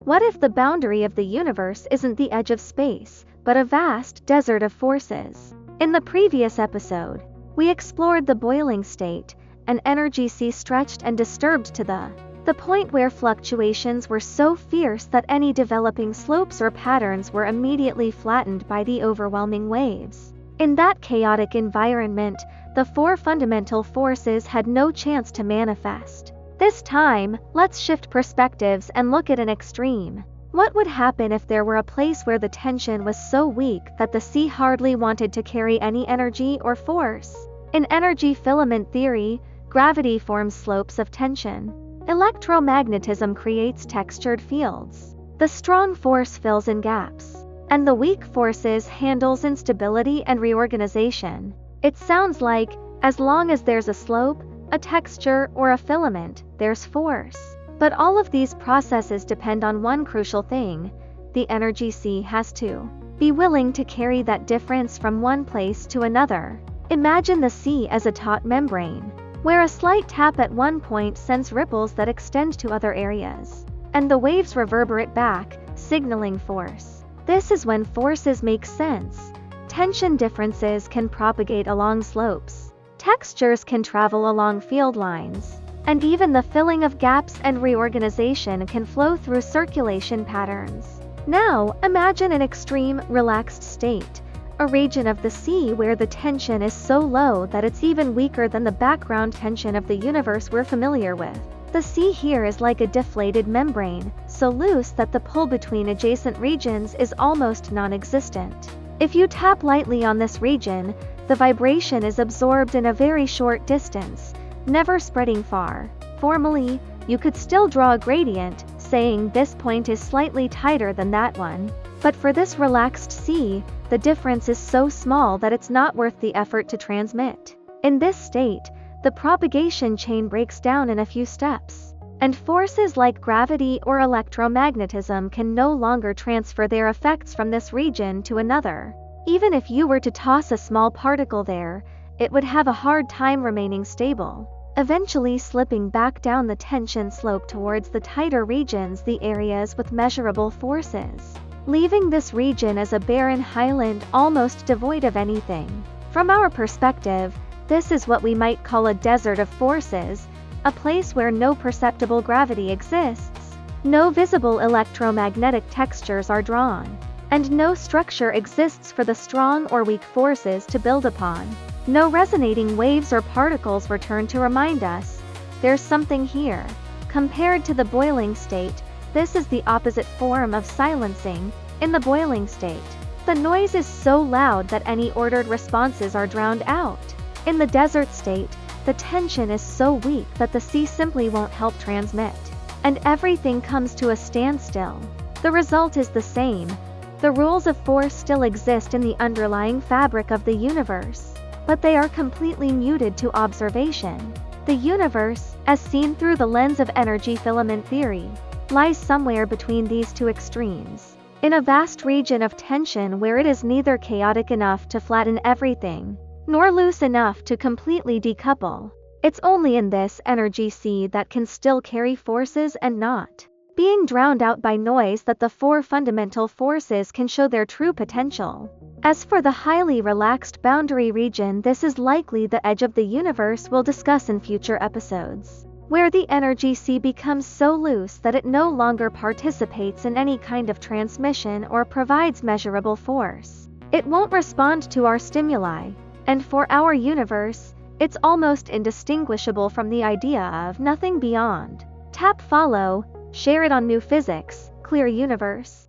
What if the boundary of the universe isn't the edge of space, but a vast desert of forces? In the previous episode, we explored the boiling state, an energy sea stretched and disturbed to the point where fluctuations were so fierce that any developing slopes or patterns were immediately flattened by the overwhelming waves. In that chaotic environment, the four fundamental forces had no chance to manifest. This time, let's shift perspectives and look at an extreme. What would happen if there were a place where the tension was so weak that the sea hardly wanted to carry any energy or force? In energy filament theory, gravity forms slopes of tension. Electromagnetism creates textured fields. The strong force fills in gaps, and the weak forces handles instability and reorganization. It sounds like, as long as there's a slope, a texture, or a filament, there's force. But all of these processes depend on one crucial thing: the energy sea has to be willing to carry that difference from one place to another. Imagine the sea as a taut membrane, where a slight tap at one point sends ripples that extend to other areas, and the waves reverberate back, signaling force. This is when forces make sense. Tension differences can propagate along slopes. Textures can travel along field lines, and even the filling of gaps and reorganization can flow through circulation patterns. Now, imagine an extreme, relaxed state, a region of the sea where the tension is so low that it's even weaker than the background tension of the universe we're familiar with. The sea here is like a deflated membrane, so loose that the pull between adjacent regions is almost non-existent. If you tap lightly on this region, the vibration is absorbed in a very short distance, never spreading far. Formally, you could still draw a gradient, saying this point is slightly tighter than that one. But for this relaxed sea, the difference is so small that it's not worth the effort to transmit. In this state, the propagation chain breaks down in a few steps, and forces like gravity or electromagnetism can no longer transfer their effects from this region to another. Even if you were to toss a small particle there, it would have a hard time remaining stable, eventually slipping back down the tension slope towards the tighter regions, the areas with measurable forces, leaving this region as a barren highland almost devoid of anything. From our perspective, this is what we might call a desert of forces, a place where no perceptible gravity exists, no visible electromagnetic textures are drawn, and no structure exists for the strong or weak forces to build upon. No resonating waves or particles return to remind us there's something here. Compared to the boiling state, this is the opposite form of silencing. In the boiling state, the noise is so loud that any ordered responses are drowned out. In the desert state, the tension is so weak that the sea simply won't help transmit, and everything comes to a standstill. The result is the same. The rules of force still exist in the underlying fabric of the universe, but they are completely muted to observation. The universe, as seen through the lens of energy filament theory, lies somewhere between these two extremes, in a vast region of tension where it is neither chaotic enough to flatten everything, nor loose enough to completely decouple. It's only in this energy sea that can still carry forces and not being drowned out by noise that the four fundamental forces can show their true potential. As for the highly relaxed boundary region, this is likely the edge of the universe we'll discuss in future episodes, where the energy sea becomes so loose that it no longer participates in any kind of transmission or provides measurable force. It won't respond to our stimuli, and for our universe, it's almost indistinguishable from the idea of nothing beyond. Tap follow, share it on New Physics, Clear Universe.